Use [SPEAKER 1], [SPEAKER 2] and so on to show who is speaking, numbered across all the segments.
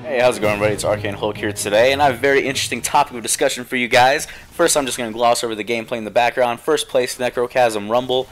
[SPEAKER 1] Hey, how's it going, everybody? It's Arcane Hulk here today, and I have a very interesting topic of discussion for you guys. First, I'm just going to gloss over the gameplay in the background. First place, Necrochasm Rumble.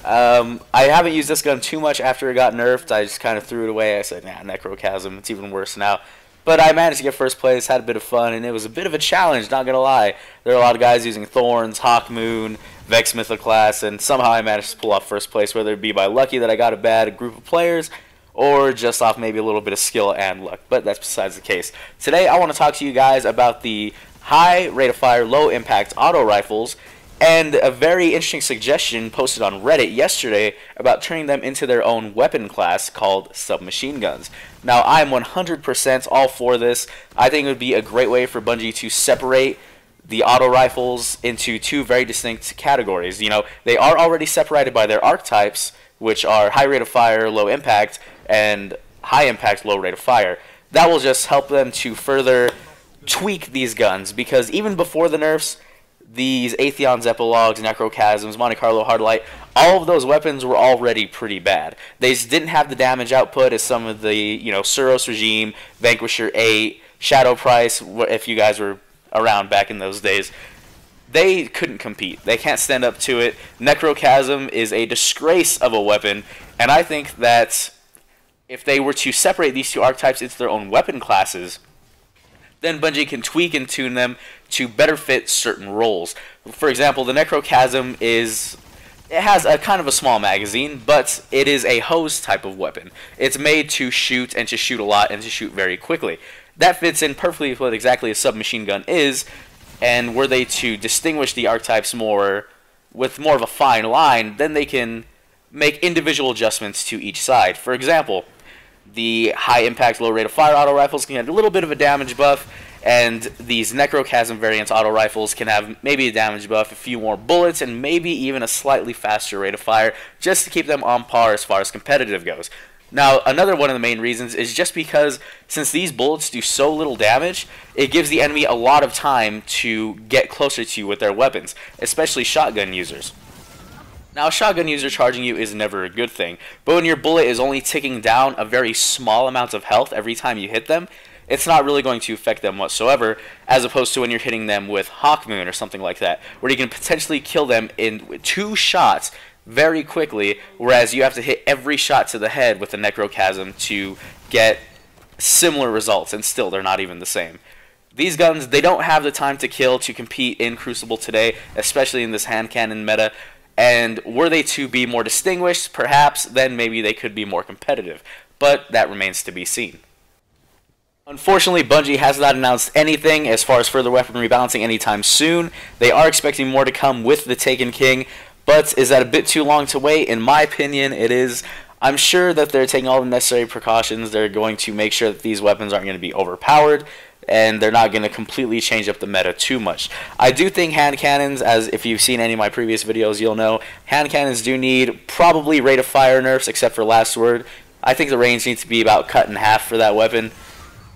[SPEAKER 1] I haven't used this gun too much after it got nerfed. I just kind of threw it away. I said, nah, Necrochasm, it's even worse now. But I managed to get first place, had a bit of fun, and it was a bit of a challenge, not going to lie. There are a lot of guys using Thorns, Hawkmoon, Vex Mythoclast, and somehow I managed to pull off first place, whether it be by lucky that I got a bad group of players, or just off maybe a little bit of skill and luck, but that's besides the case. Today I want to talk to you guys about the high rate of fire, low impact auto rifles, and a very interesting suggestion posted on Reddit yesterday about turning them into their own weapon class called submachine guns. Now, I'm 100% all for this. I think it would be a great way for Bungie to separate the auto rifles into two very distinct categories. You know, they are already separated by their archetypes, which are high rate of fire, low impact, and high impact, low rate of fire. That will just help them to further tweak these guns, because even before the nerfs, these Atheon's Epilogues, Necrochasms, Monte Carlo Hardlight, all of those weapons were already pretty bad. They just didn't have the damage output as some of the, you know, Suros Regime, Vanquisher 8, Shadow Price, if you guys were around back in those days. They couldn't compete. They can't stand up to it. Necrochasm is a disgrace of a weapon, and I think that if they were to separate these two archetypes into their own weapon classes, then Bungie can tweak and tune them to better fit certain roles. For example, the Necrochasm has a kind of a small magazine, but it is a hose type of weapon. It's made to shoot, and to shoot a lot, and to shoot very quickly. That fits in perfectly with what exactly a submachine gun is, and were they to distinguish the archetypes with more of a fine line, then they can make individual adjustments to each side. For example, the high impact, low rate of fire auto rifles can get a little bit of a damage buff, and these Necrochasm variant auto rifles can have maybe a damage buff, a few more bullets, and maybe even a slightly faster rate of fire, just to keep them on par as far as competitive goes. Now, another one of the main reasons is just because since these bullets do so little damage, it gives the enemy a lot of time to get closer to you with their weapons, especially shotgun users. Now, a shotgun user charging you is never a good thing, but when your bullet is only ticking down a very small amount of health every time you hit them, it's not really going to affect them whatsoever, as opposed to when you're hitting them with Hawkmoon or something like that, where you can potentially kill them in 2 shots very quickly, whereas you have to hit every shot to the head with the Necrochasm to get similar results, and still they're not even the same. These guns, they don't have the time to kill to compete in Crucible today, especially in this hand cannon meta, and were they to be more distinguished, perhaps, then maybe they could be more competitive, but that remains to be seen. Unfortunately, Bungie has not announced anything as far as further weapon rebalancing anytime soon. They are expecting more to come with the Taken King, but is that a bit too long to wait? In my opinion, it is. I'm sure that they're taking all the necessary precautions. They're going to make sure that these weapons aren't going to be overpowered, and they're not going to completely change up the meta too much. I do think hand cannons, as if you've seen any of my previous videos, you'll know, hand cannons do need probably rate of fire nerfs, except for Last Word. I think the range needs to be about cut in half for that weapon.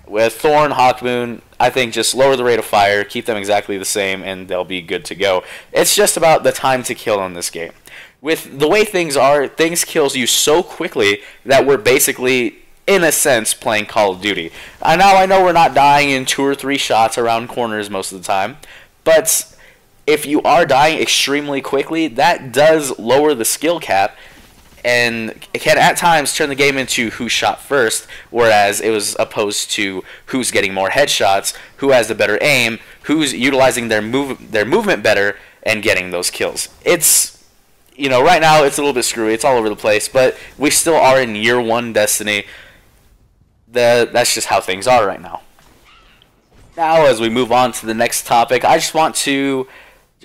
[SPEAKER 1] With Thorn, Hawkmoon, I think just lower the rate of fire, keep them exactly the same, and they'll be good to go. It's just about the time to kill in this game. With the way things are, things kills you so quickly that we're basically, in a sense, playing Call of Duty. Now, I know we're not dying in 2 or 3 shots around corners most of the time, but if you are dying extremely quickly, that does lower the skill cap, and it can at times turn the game into who shot first, whereas it was opposed to who's getting more headshots, who has the better aim, who's utilizing their movement better and getting those kills. It's, you know, right now it's a little bit screwy, it's all over the place, but we still are in year 1 Destiny. That's just how things are right now. Now, as we move on to the next topic, I just want to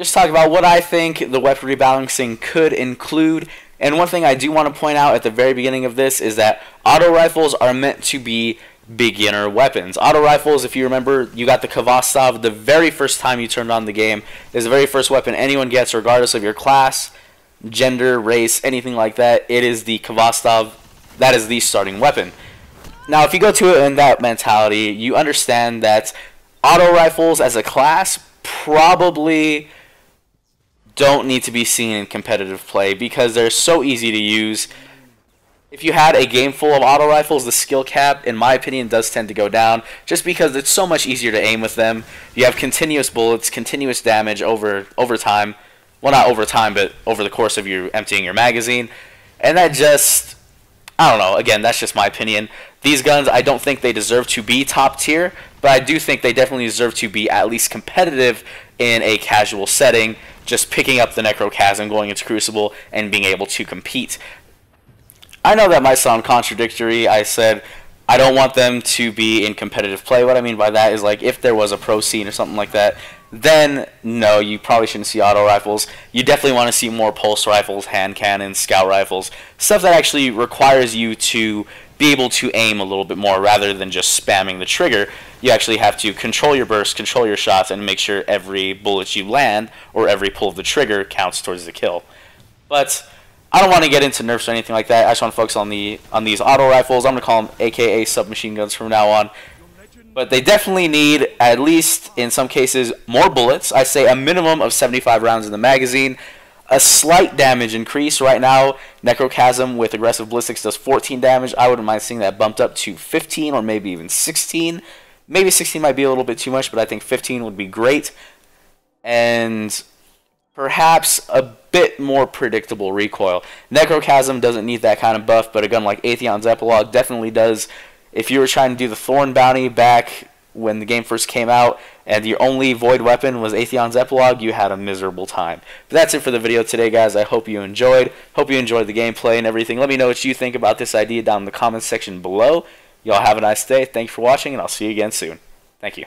[SPEAKER 1] talk about what I think the weapon rebalancing could include. And one thing I do want to point out at the very beginning of this is that auto rifles are meant to be beginner weapons. Auto rifles, if you remember, you got the Kvastov the very first time you turned on the game. It's the very first weapon anyone gets, regardless of your class, gender, race, anything like that. It is the Kvastov. That is the starting weapon. Now, if you go to it in that mentality, you understand that auto rifles as a class probably don't need to be seen in competitive play because they're so easy to use. If you had a game full of auto rifles, the skill cap, in my opinion, does tend to go down, just because it's so much easier to aim with them. You have continuous bullets, continuous damage over time. Well, not over time, but over the course of you emptying your magazine. And that just, I don't know, again, that's just my opinion. These guns, I don't think they deserve to be top tier, but I do think they definitely deserve to be at least competitive in a casual setting, just picking up the Necrochasm, going into Crucible, and being able to compete. I know that might sound contradictory. I said I don't want them to be in competitive play. What I mean by that is, like, if there was a pro scene or something like that, then no, you probably shouldn't see auto rifles. You definitely want to see more pulse rifles, hand cannons, scout rifles, stuff that actually requires you to be able to aim a little bit more rather than just spamming the trigger. You actually have to control your burst, control your shots, and make sure every bullet you land or every pull of the trigger counts towards the kill. But I don't want to get into nerfs or anything like that. I just want to focus on these auto rifles. I'm going to call them AKA submachine guns from now on. But they definitely need, at least in some cases, more bullets. I say a minimum of 75 rounds in the magazine. A slight damage increase. Right now, Necrochasm with aggressive ballistics does 14 damage. I wouldn't mind seeing that bumped up to 15 or maybe even 16. Maybe 16 might be a little bit too much, but I think 15 would be great. And perhaps a bit more predictable recoil. Necrochasm doesn't need that kind of buff, but a gun like Atheon's Epilogue definitely does. If you were trying to do the Thorn bounty back when the game first came out, and your only void weapon was Atheon's Epilogue, you had a miserable time. But that's it for the video today, guys. I hope you enjoyed. Hope you enjoyed the gameplay and everything. Let me know what you think about this idea down in the comments section below. Y'all have a nice day. Thank you for watching, and I'll see you again soon. Thank you.